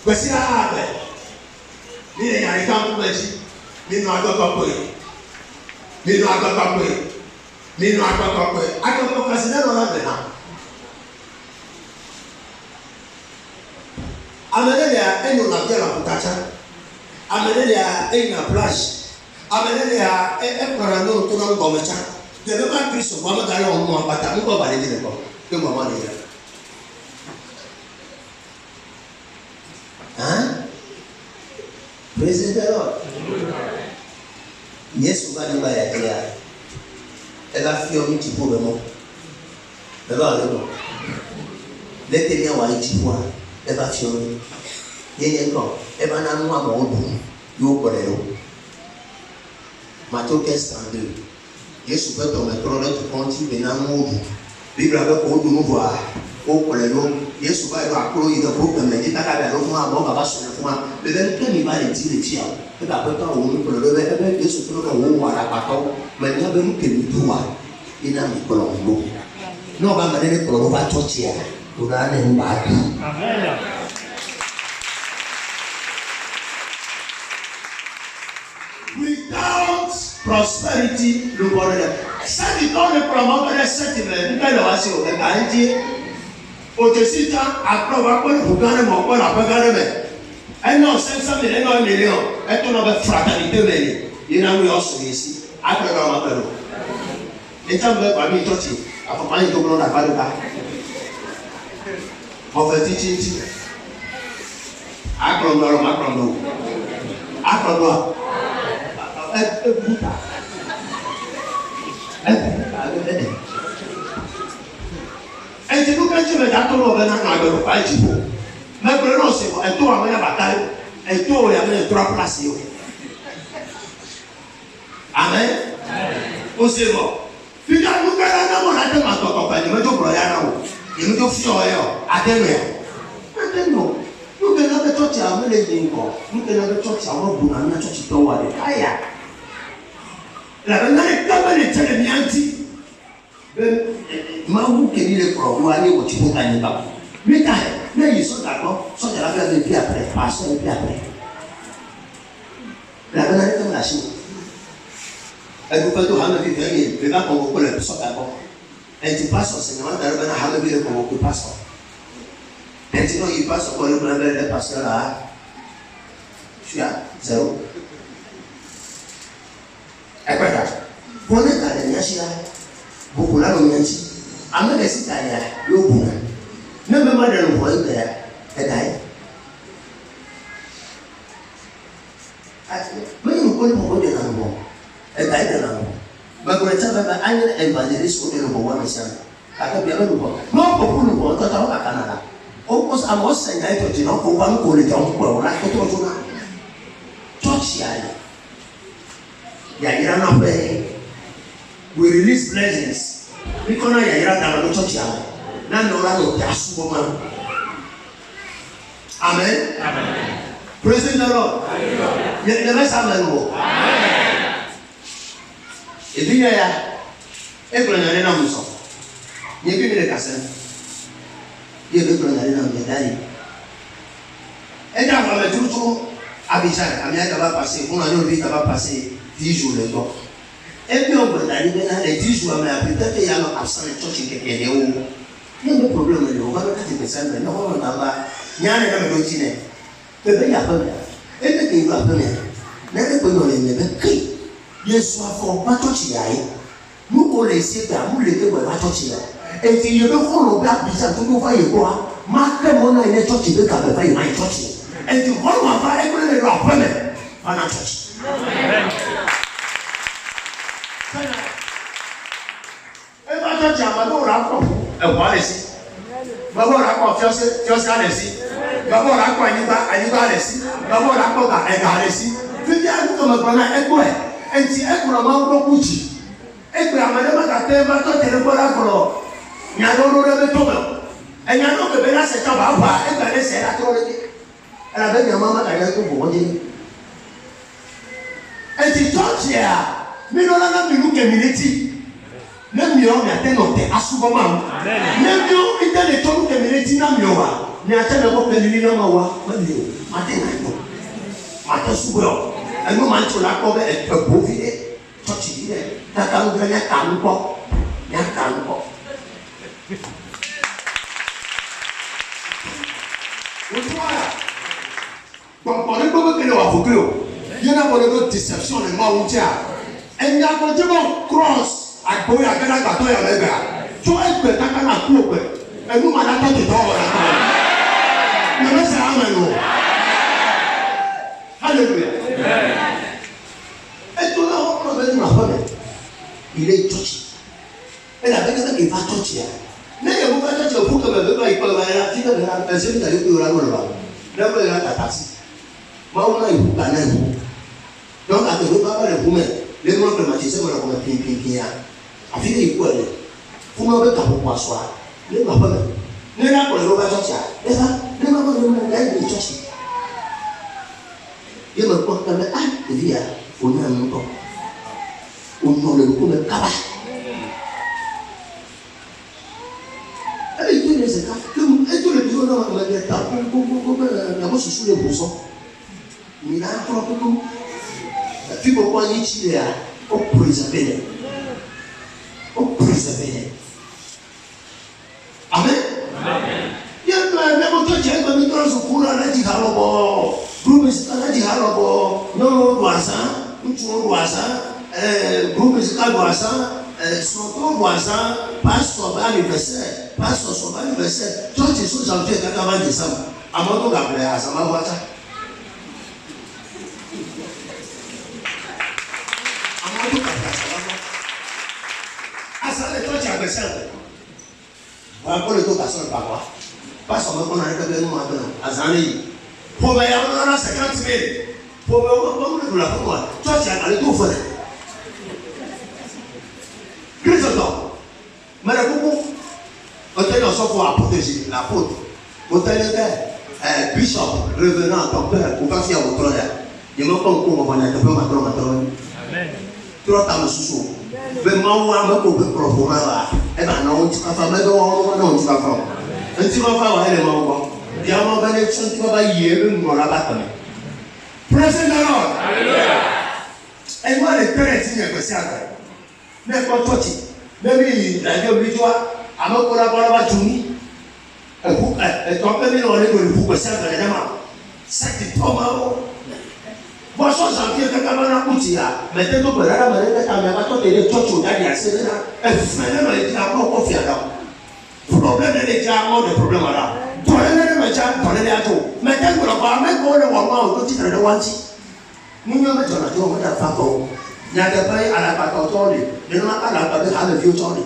But see, I have. Ni I can't do it. Ni no I got up with. Ni no I got up with. Ni no I got up with. I can't consider all of them now. Amelia, I know not get up to amenelea ina flash amenelea ekorano to na ngomecha de be Kristo kwa magala onu apata mko ba le ko ke mama le hein praise the Lord Yesu ba ni ba ya ya ela fi o mi ti po be mo be ba le ko le te ni wa ti po e ba fi o yeye ko e ba na nwa mo odu yo kore yo Matthieu 15:32 Yesu fait ton métro tu continue de na mo odu Bible avec odu no voa o kore yo Yesu ba yo akoro yi do ko me di ta ka ba lo fun abo baba so fun a le le ke mi ba le ti le ti a e ba pe ta o mi ko le be Yesu ko ko wo wa ra pa to me nya be mu ke mi tu wa ina mi ko lo ngo no ba ma le ko lo ba church ya ko na ne ba amen. Without prosperity, le bonheur. Ça dit qu'on ne promeut pas les sentiments. Nous allons voir si on est garanti. Au-dessus de ça, après on va prendre pour gagner mon point, on va gagner. Un non, 500 000, un non, 1 million. Et on a une fraternité, mais il y a un million ici. Après on va faire. Et ça me fait pas bien toucher. Après on va y tomber, on n'a pas de cas. On fait tichi. Après on va prendre. Après on va. Enti nu kanji me dato no be na na agberu pa jibo me bre no se e to amena batai e to ya me trois places yo amen o se mo fika nu kana na mo na te ma to ko pa ni me to bro ya na wo ni to fi o yo ade no nu ke na be church a me le yin ko nu ke na be church a wo bu na church to wa de aya la bana ka ba le tele mianti Mawu keni le problème aller au Tibou Kaniba. Mais ils sont d'accord, sont de la faire depuis après, passer depuis après. La bonne année comme la Chine. Elle vous fait tout ramener vite, mais va convoquer le sont d'accord. Elle dit pas son enseignement, elle va ramener le convoquer passeur. Elle dit non, il passe encore le plan de pasteur là. Je suis à 0. Et quoi là? Pour les cas de Niachila. Beaucoup là, on y a dit, Ame le si ta ya yo kuna. Ne me ma de no ho ya e dai. Me no ko mo de na no. E dai de na no. Ba ko ta ba anya evangelist ko de no wa me sia. Aka bia no ko. No ko ku no ko ta ka kana. O ko sa mo se ngai to ti no ko ba ko le ja ko ko la ko to na. Church ya. Ya ira na pe. We release blessings. Because now you are down the church. Now you are not just woman. Amen. Amen. Praise the Lord. You never say amen. Amen. If you are, everyone is not so. You give me the castle. You give me the daddy. Et là, on va toujours Abidjan. Amiens va passer. On a une vie qui va passer 10 jours le temps. Et puis on peut arriver là les 10 jours, mais peut-être qu'il y a un absent de church qui est où. Il y a des problèmes, on va mettre des personnes, mais non, on n'a pas. Il y a un homme qui est peut-être il y a pas bien. Et puis il y a pas bien. Mais les gens ne veulent pas. Ils sont forts, pas church y aller. Nous on les sait pas, nous les deux on va church y aller. Et puis il y a des gens qui ont bizarre, tout le monde va y voir. Marquez mon nom, il est church, il veut qu'à pas y aller church. Et puis on va faire écouter les lois après, on a church. Church amado rakọ ẹwọ alẹsi bàbá rakọ fiọsi alẹsi bàbá rakọ anyigbá alẹsi bàbá rakọ ẹga alẹsi fífi ẹkọ mẹgbọnà ẹgbọ ẹ ẹnti ẹkọrọ máa ń gbọkú jì ẹgbẹ amadé kàtẹ ẹbá tó tẹlẹ gbọdọ akọrọ nyàdó lórí ẹbẹ tó bẹ ẹnyàdó bẹbẹ náà sẹta bàá bá ẹgbẹ alẹ sẹ ẹdá tó lé ẹnna bẹ nyàmá má kàdé ẹkọ bọ wọn jẹ ẹnti tọ́ọ̀tì ẹ̀ mi lọ́la náà mi lù kẹmìlẹ́tì. Même mieux, on a tel noté à souvent. Même mieux, il a des temps que les tina mieux. Mais à tel moment, il y a un mawa. Matin, matin, souvent. Un moment, tu l'as couvert et tu peux vider. Toi, tu dis, t'as qu'à nous donner un calme pas. Il y a un calme pas. Bon, pour les pauvres que nous avons fait, il y en a pour les déceptions, les morts, et il y a pour les cross. Akpoya akena kato ya lebe so egbe taka na ku ogbe enu ma na to to ora na me say amen o hallelujah et to na o be na fa me il est touché et la bête qui va toucher ne ye bu ka toucher bu ka be ba ipo ba ya ti ka be na person ka yo ora no ba na be na ta taxi ma o na ibu ka na ni donc a te ba ba le bu me le mo que ma ti se mo ko me pin ya afi de ipo ele fún ma be ka po aso a le ma ba ne na ko le ro ba church a le fa ne ma ko le na le church ye ma ko ka me e dia o na no to o no le ko me ka ba e tu ne se ka e tu le biso na ma le ta ko na mo susu le buso mi na ko ko fi ko kwa ni chi ya o preserve o preserve. Amen. Amen. Ya me mo to je ko mi to so kura na ji ha lo bo group is na ji ha lo bo no voisin ntu voisin groupe musical voisin son voisin pasteur va anniversaire pasteur son anniversaire toi tu es janvier 80 décembre à mon tour après à ça ma voiture pour le tout personne par quoi pas seulement qu'on a récupéré nous maintenant à Zani pour me y avoir 50 000 pour me la pour moi toi tu as allé tout faire Christophe mais le beaucoup on t'a dit on s'en faut apporter l'apôtre on t'a dit bishop revenant docteur pour faire au trône il m'a pas encore on va aller devant maintenant amen trop tard sous be mawa ma ko be profoma wa e ba na onti ka fa me do o na onti ka fa onti ka fa wa ele ma wo ya ma ba ne tsunti ba ye be mo la ba ta me praise the Lord hallelujah e ma le pere ti ne ko si aka ne ko toti me mi la je bi toa ama ko la ba juni e ku e to pe mi no le ko lu ko si aka le ma sakti to ma o Boso janvier kaka bana kutia mete to berara mereka kami apa to tele chocho dari asena fele no eti apa ko fiada problème de déjà mort de problème là. Ton les méchants, ton les atos. Mais quand vous le voyez, même quand on le voit au titre de Wanti, nous ne mettons pas tout le monde à faire bon. Il y a des pays à la pâte au lit, mais non à la pâte à la vieux lit.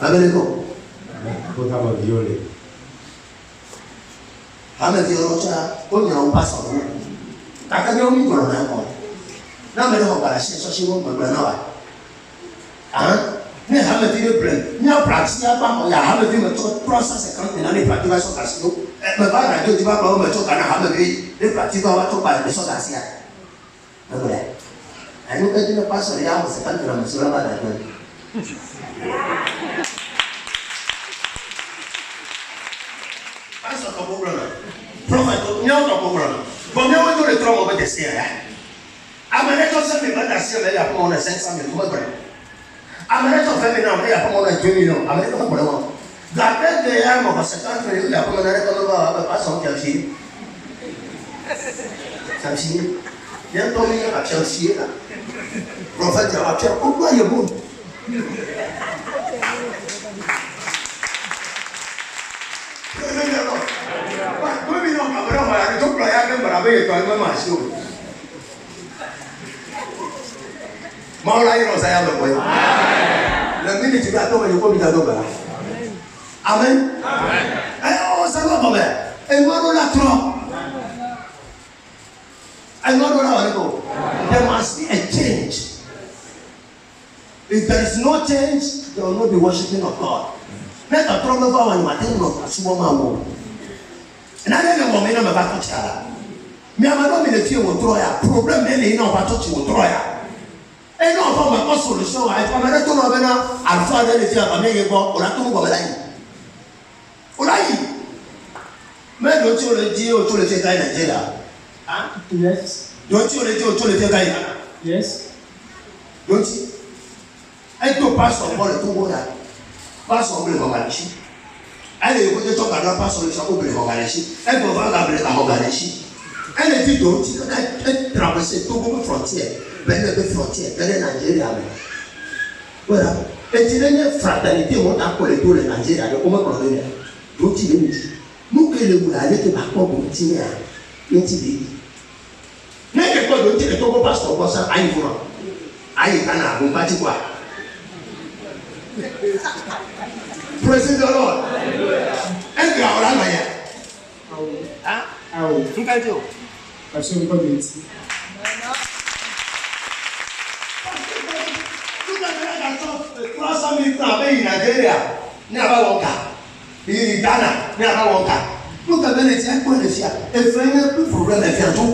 Amen. Faut avoir violé. Amen. Violota, on y a un passe en haut. T'as qu'à dire au micro, on a un bon. Non, mais non, on va la chercher, c'est bon, on va la hein? Mais Hamad dit le plein. Il y a pratique, il y a Hamad dit 350 000 années pratiques sur la science. Mais pas la radio, tu vas pas me choquer à Hamad dit les pratiques vont tout par les choses à science. Mais voilà. Et nous, quand tu ne passes rien, c'est pas de la mesure là dedans. Pas sur ton problème. Prophète, il y a un problème. Bon, bien, on doit le tromper, on va tester. Amenez tout ça, mais pas d'acier, mais il y a pas moins de 500 000. Comment dire? Amenez ton fait maintenant, il y a pas moins de 2 millions. Amenez ton problème. D'après que hier, mon conséquent, il y a pas moins de 2 millions. Pas son calcium. Ça me signe. Il y a un ton million à Chelsea là. Prophète, il y a Chelsea. Pourquoi il y a bon? 2 millions, on va aller tout ployer avec un barabé et toi, même à chaud. Maula hilo saya kwa hiyo. Na mimi tukatoka yuko bitatoka. Amen. Amen. Oh, sawa baba. Engoro la trop. Engoro la waliko. There must be a change. If there is no change, there will not be worshiping of God. Let the trouble go on matendo sumo mambo. Na nene mo mena me ba to chala. Mi amado mi le fie wo troya. Problem ne le ina ba to chi wo troya. Et non, on va pas solution. Il faut mettre tout le monde à la fois de l'été à la maison. On a tout le monde là. On a eu. Mais l'autre le dit, autour le fait gagner là. Hein? Yes. L'autre le dit, autour le fait gagner. Yes. L'autre. Et tout passe sur le tout là. Passe sur le Bangladesh. Elle est écoutée sur le passe sur le chapeau de Bangladesh. Elle peut voir la Bangladesh. Elle dit donc, elle traverse tout beaucoup de frontières. Ben les frontières, ben les Nigeria. Voilà. Et tu as fraternité, on a collé tous les Nigeria. Comment on dit? Donc tu dis, nous que les Moulades qui marquent pour continuer à intimider. Mais que quoi d'autre, les Togo passent au passant à Yvon. À Yvana, vous ne quoi? Praise the Lord. Un grand là, hein? Ah oui. Tout à fait. Parce que vous pouvez dire. Tout 300 000 francs avec Nigeria, n'y a pas de cas. Il Ghana, n'y a pas de cas. Nous avons les tiens pour les fiers. Et faire un problème, et faire tout.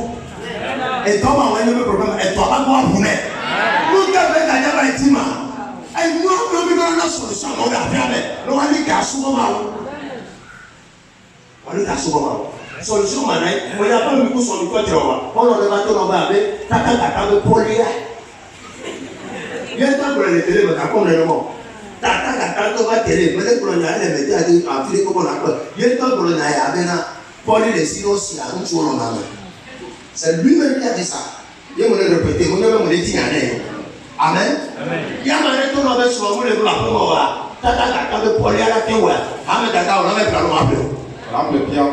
Et toi, on a un problème, et toi, on va vous mettre. Nous avons la diable et Tima. Et nous avons une solution, on a fait. Nous avons dit qu'à ce moment, on a dit qu'à ce moment. Solution, on n'a pas eu de solution. On a le bateau, on va avec, tata, polia. Il y a un temps pour les télé, mais t'as comme les noms. Tata, on va télé, mais les coloniaux, les médias, à filer comme on a quoi. Il y a un temps pour les naïs, avec Paul les silos, il y a un jour en main. C'est lui-même qui a dit ça. Il y a un répété, on a même dit Amen. Il y a un retour avec son mot, les blancs, pour moi. Tata, Paul, il y a la théorie. Amen, tata, on a même pas le rappel. Rame le piano.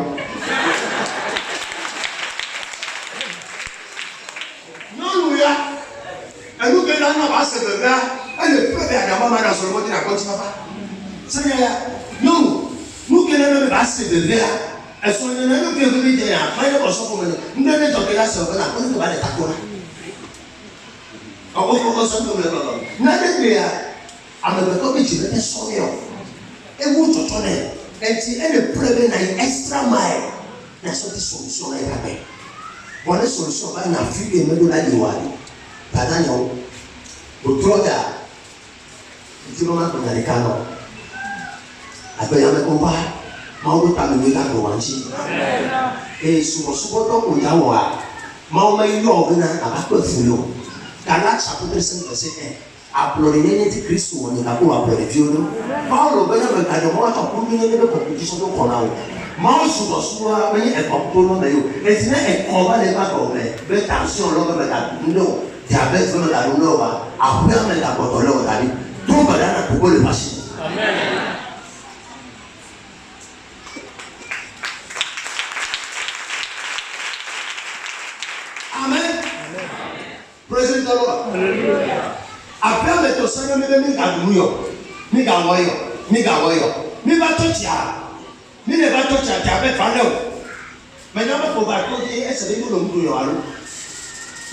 Non, nous, et nous, que l'on a passé de là, et le peuple a d'abord mal dans son mot, il a continué pas. C'est bien. Nous, que l'on a passé de là, et son ennemi qui est venu dire, mais il y a un chose pour nous. Nous devons tomber là sur le là, on ne va pas les taper. On va commencer comme le ballon. N'a pas de à me comme tu veux, sonner. Et vous, tu connais. Et tu es le premier à une extra mile. Il y a cette solution là, il y a bien. Bon, la solution, on a vu et me donner la loi. Padano, Utroga, Jumama Americano. Après, il y a un combat, Mao Tamil Wanchi. Et sous le support de Yawa, Mao May Yogana, à peu fulo. Cala chapitre 5, verset 1. Applaudez les Christ ou on est là pour applaudir Dieu. Paul, le Benjamin, quand on va combiner les compétitions de Konao. Mao sous le soir, mais il est comme tout le monde. Et sinon, il combat les pas comme mais attention, l'homme est à nous. Diabète veut la douleur, après on met la bottle au David. Tout va dans la coupe de machine. Président Alléluia. Après le to sanya mi ga duyo. Mi ga woyo. Mi ba to tia. Mi ne ba to tia ta be fa le. Mais na ba ko ba ko e se be no mu yo alu.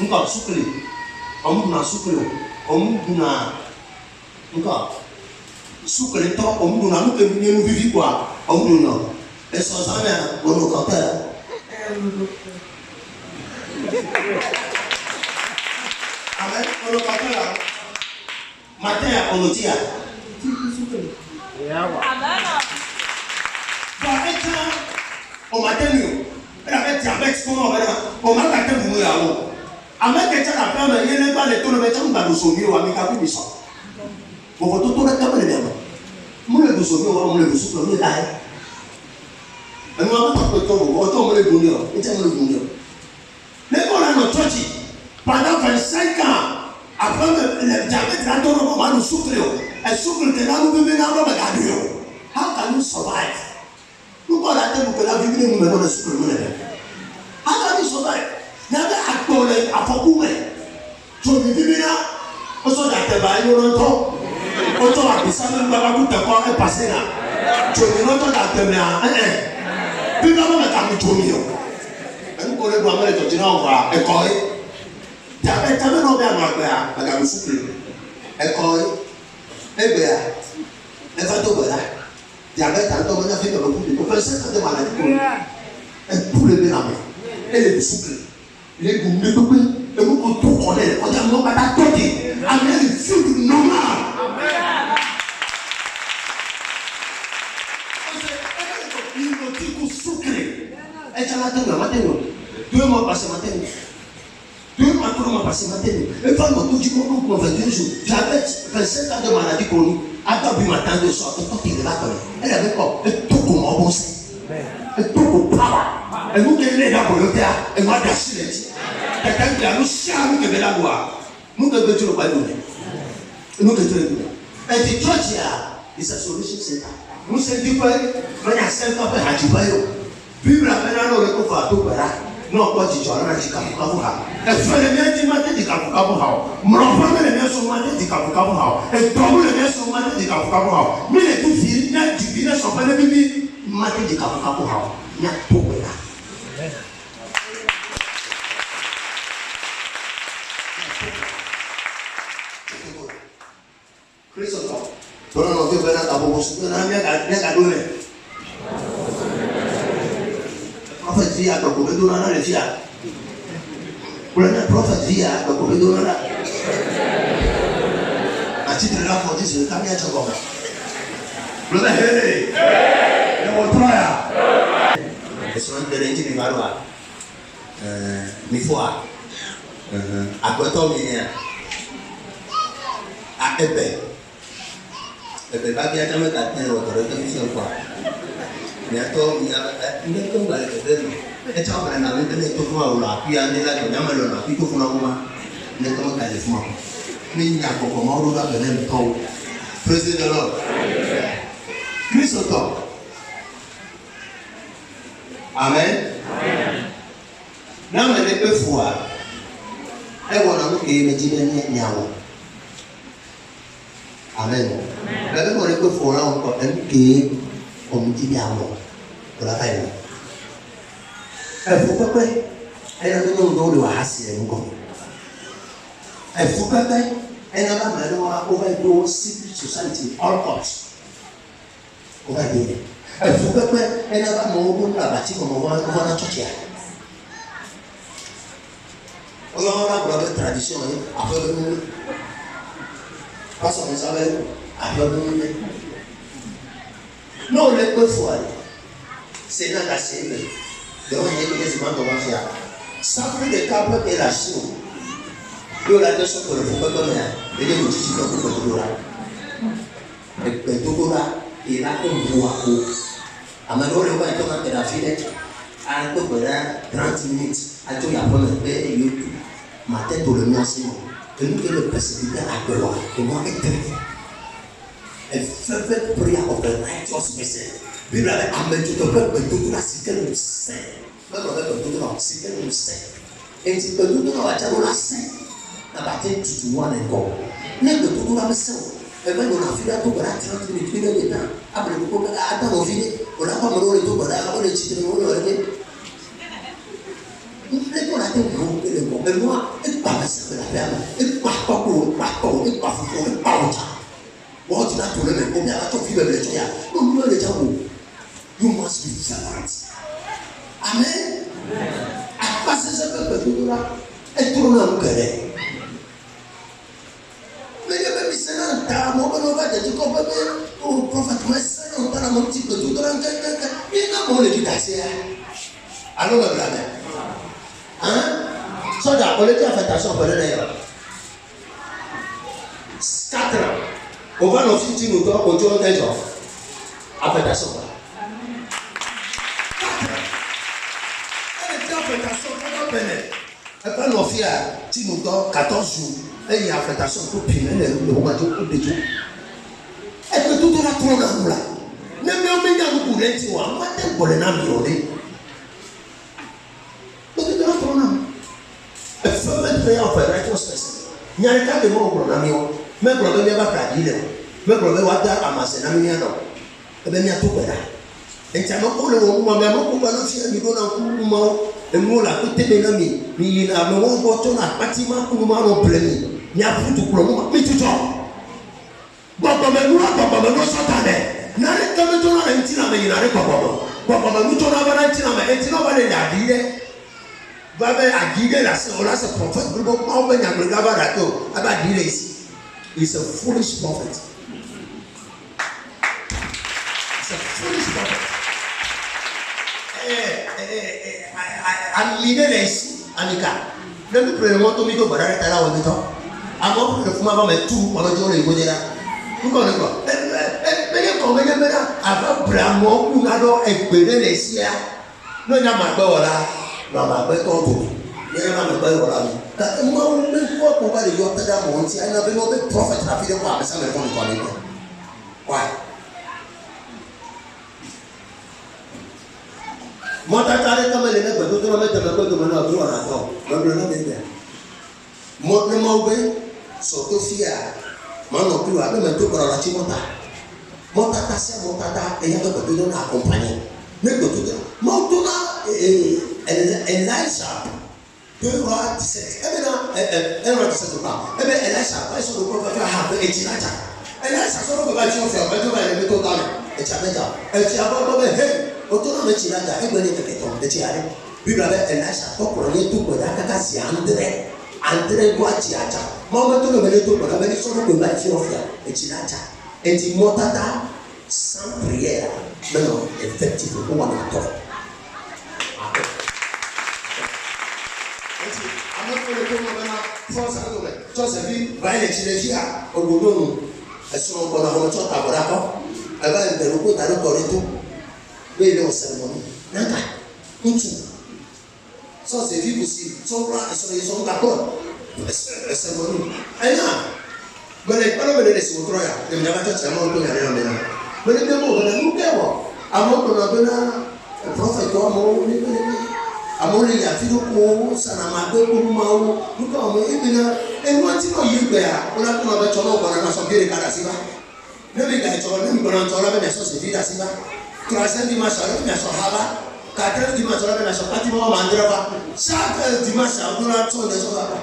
Nka sukuli. Omu na sukuli. Omu na nka sukuli to omu na mu ke mi nu vivi quoi. Omu no. E so sa na wo no ko ta. Amen. On le rappelle là. Matin, on le dit. Amen. On matin, elle avait diabète, on m'a gâté pour moi. Amen. Quelqu'un a fait un yéle pas les tours de médecin dans le sommier ou à mes capes, mais ça. Bon, tout le temps, on est bien. Moi, le sommier, on le souffle, on est là. Et moi, on le bonheur. Et tiens, le bonheur. Mais on a notre church. Pendant 25 ans, après le diabète, la donne au moment où souffle, elle souffle de là où nous venons à regarder. How can you survive? Nous allons attendre que la vie nous mène au souffle. How can you survive? Nous avons accolé à Fokoume. Tu vis là, on s'en a été baillé longtemps. On s'en a dit ça, même pas tout à quoi est passé là. Tu vis longtemps à te mettre. Puis comment on a mis tout mieux? Et nous connaissons vraiment les continents, on va écoler. Diabète, jamais non bien à la gamme souple. Écoler. Eh bien, elle va tout voilà. Diabète, en temps, on a fait comme le coup de personne qui a des maladies pour lui. Elle pour le bien. Elle est souple. Les goûts de tout et vous tout connaît. On a mon papa côté. Amen. C'est normal. Il me dit qu'on souffle. Elle t'a matin. 2 mois passé matin. 2 mois, 3 mois passé matin. Et quand on dit qu'on pour 21 jours, j'avais 25 ans de maladie chronique. Attends, puis matin de soir, il est là. Elle avait quoi? Elle tout comme un bon sens. Elle tout comme power. Elle nous guérit la volonté. Elle m'a gâché les tirs. Quelqu'un qui a nous chier, nous devons la voir. Nous devons tout le pas donner. Nous devons tout le donner. Elle dit, toi, tu as. Et sa solution, c'est ça. Nous sommes dit, mais il y a 5 ans, il y a 10 ans. Bible a maintenant le coup à tout là. Non, pas du tout, on a dit Kabukabuha. Et fait les miens du matin de Kabukabuha. Mon enfant, les miens sont matin de Kabukabuha. Et toi, les miens sont matin de Kabukabuha. Mais les deux filles, il y a du village, sont pas les bébés. Matin de Kabukabuha. Il y a tout là. Christophe, non, tu veux la Kabukabuha. Tu n'as rien donné. Prophète via donc on donne la via. Pour le prophète via donc on donne la. À titre de la foi, c'est le camion de Jacob. Le hé. Le montoya. Et sur un terrain qui va loin. Mi foi. À quoi t'en viens? À Épée. Épée va bien jamais t'atteindre votre retenue quoi. Bientôt, il y a une école dans les deux. Et tu as un ami de l'école où la puis un élève de Yamalona, puis tout le monde, l'école Califman. Mais il n'y a pas comment on va venir le temps. Président de l'ordre. Christ Amen. Non, mais les peu fois, et voilà, nous qui me disons, Amen. Mais on est peu fois là, on peut qui on me dit bien pour la peine. Elle faut pas payer. Elle a donné un don de Wahasi et Mougon. Elle faut pas payer. Elle a maintenant overdo civil society, all courts. Overdo. Elle faut pas payer. Elle a mon bon la bâti comme on va la toucher. On a la tradition, après le monde. Pas son savait, après le monde. Non, les deux fois, c'est là la scène. Donc, il y a des éléments qu'on va faire. Ça fait des câbles et la chine. Il y a la deux choses pour le faire comme ça. Et les outils qui sont pour le faire. Et le Togo là, il a un bois. À ma mère, on va être dans la file. À un peu de 30 minutes. À tout, il y a pas de paix et YouTube. Ma tête pour le mien, c'est bon. Et nous, que le précipitaire à Belois. Et moi, avec très a fervent prayer of the righteous person. Bible avait amené tout le peuple, tout la cité nous sait. Même avec tout le monde, cité nous sait. Et si tout le monde va dire la sait. na ba te tutu one and go ne be to la mese e be no na fi da to bara 30 minutes ni be ta abre ko ka ata no fi o la pa mo le to bara o le chitre mo le ke le ko la te mo le mo e mo e pa mese la pa e pa ko e pa fu e pa o cha what did I tell them? Oh, I thought you were better. No, you are the devil. You must be fervent. Amen. I pass this up to you. And to know good. Maybe baby said, I'm over that you go baby. Oh, prophet, my son, I'm going to do the you know, only did I say. I know my brother. Huh? So that only affectation for the day. Scatter. On va nous filer nous toi autour des gens affectation elle était affectation pour peine elle pas nous fier si nous toi 14 jours et il y a affectation pour piner le moment de tout elle peut tout la tourner là même on met dans le tu vois moi t'es pour les names yolé tout la tourner elle fait mettre en fait rétrospective il y a pas de mots pour l'ami mais problème n'est pas pratique mais problème va dar amassé na mia no e be mia to pera enti ama ko le wo mo me mo ko ba no fi mi do na ku mo e mo la ko tebe na mi na me wo ko to na pati ma ku ma ro plemi mi a futu ko mo mi tuto baba me no sota de na re ka me to na enti na me na re baba me to na ba na enti na me enti na ba le da di de ba be agide la se o la se prophète gbo ma o be nya gbo ga ba da to aba di le isi. He's a foolish prophet. He's a foolish prophet. I'm leaders, Anika. Let me pray. Want to me to Barata or the top? I'm going to come over two or a jolly good. You're going to go. I've got more Unado and Bedesia. No, not my bola, not my better. Never my bola. That moment walk over the yacht that I want, I never know the prophet have been a part of some of the why? Motata come in, but don't let them go to another one at all. But we're not in there. Motley, Sotofia, Mano, you are going to go to Chimota. Motata, Motata, and you have to do not accompany. Make go to them. Motuna, Elisha. Everyone says, everyone says, Elisha, I saw the prophet have a chinacha. Elisha saw the batch of your better and little dollar, a chinacha, a chiaba, hey, autonomous chinacha, everybody take on the chiari. We rather Elisha talk on it to Kodakasi Andre Guachiata. Mama to the little, but a very sort of batch of a chinacha. And the Motata, some prayer, no, effective one at all. Joseph, vai leggere o buono, e sono con la conosciuta a Boraco, e vai per un po' da Corito, vedi un sermone, nada, non c'è. So se vi così, sono d'accordo, è sermone. E no, ma lei parla bene di suo troia, che mi aveva già molto bene a me. Ma ne abbiamo una nuca, a molto una bella profeta, amore ya fido ko sana magbe ko mawo nuka mo ibina en wanti no yigbe a ona ko be cholo ko na so bere kada siba ne be ga cholo ne mi gona cholo be so se vida siba krasen di masha be so haba ka di masha be so pati mo mandira ba sa di masha ona to ne so ba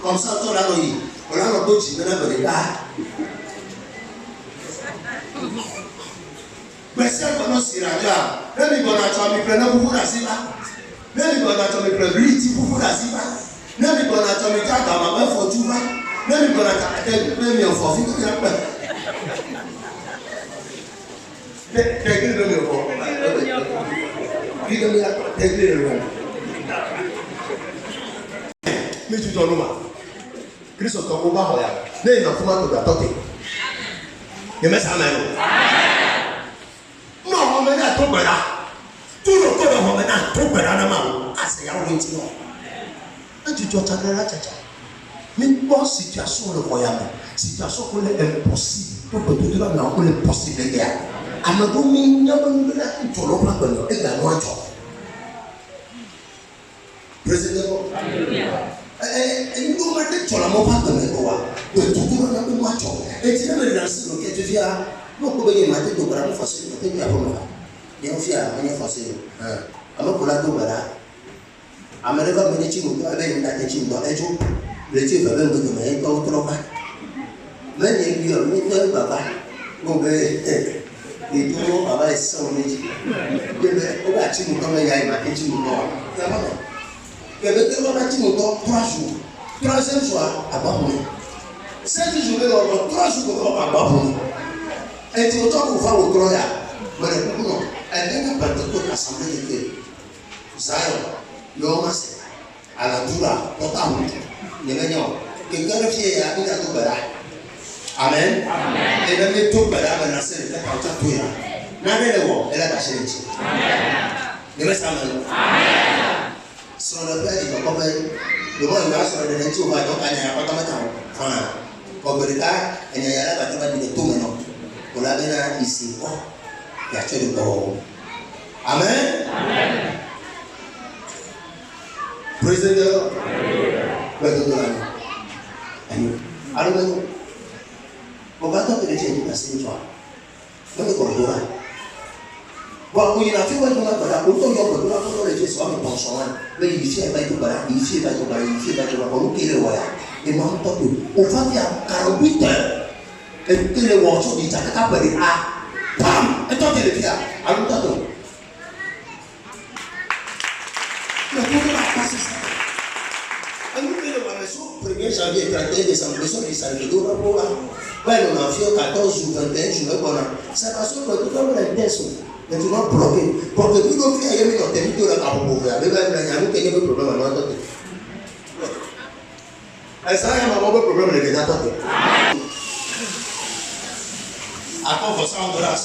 comme ça to la no yi ona no to ji na be da bese ko no siraja ne mi gona cholo mi pre na bu na siba Maybe gonna tell me probability for Asiba. Maybe gonna tell me that I'm for Juba. Maybe gonna tell me for 50. Take it for. Give me a take it. Mr. Jonoma. Christo Tokuba Hoya. They not come out to the topic. You mess a man. No, I'm not talking about. Tout le corps de Romain a trop peur à la main. Ah, c'est là où il est. Quand tu dois t'en aller, mais bonne situation le voyage, situation qu'on est impossible. Tout peut tout là, mais on est possible de guerre. À ma domaine, il y a une là, il faut l'ouvrir pour nous. Et la noix de président. Et nous, on va dire, tu as mon pas de toi. De tout le monde, on va dire. Et tu veux lancer le quai, tu viens. Nous, on peut y mettre ton bras, on fait ça. Tu viens pour moi. Et on fait à venir forcer. Alors, pour la douleur, à me lever, me dire, tu avec une tête, tu dois être. Le Dieu va même me donner un peu trop bas. Mais il y a une papa. Bon, ben, et tout le monde va être sans métier. On va tirer comme il y a une matin, tu nous vois. Il y avait deux mois, tu nous vois 3 jours. 3e soir, à bas pour nous. 7 jours, 3 jours, à bas pour nous. Et tu entends qu'on va au Troya. Mais le coup, non. Elle vient de Pentecôte, l'Assemblée de Dieu. Zion, l'homme, à la Doura, pour ta route. Les meilleurs. Quelqu'un de fier à une à tout bala. Amen. Et même les tout bala, mais la scène est à tout ya. N'avez le mot, elle a caché les chiens. Les mecs, amen. Sur le père, il va pas faire. Le mot, il va sur le délai, tu vas donc aller à la porte. Enfin, comme le cas, il y a la bataille de tout maintenant. On l'a bien ici. Oh, il y a tué le corps. Amen. Praise the Lord. Alors, on va tenter de dire que c'est une histoire. On est comme ça. Bon, il a fait quoi? On a pas autant de gens pour les Jésus, mais bon, mais il fait pas tout bas, il fait pas tout bas, il fait pas tout bas. On est le roi. Et moi, on va faire 48 heures. Et que le roi soit dit, ça n'a pas de ah, pam, et toi tu le fais. Alors, t'as mais comment on va passer ça? Et nous, le 1er janvier, 31 décembre, le son du Salvador, on a fait 14 jours, 21 jours, c'est parce que tout le monde est intense. Mais tu vas bloquer. Parce que nous, nous, il y a des vidéos là pour pouvoir. Mais là, il y a un problème à l'entendre. Et ça, il y a un problème de l'entendre. À quoi vous ça, on doit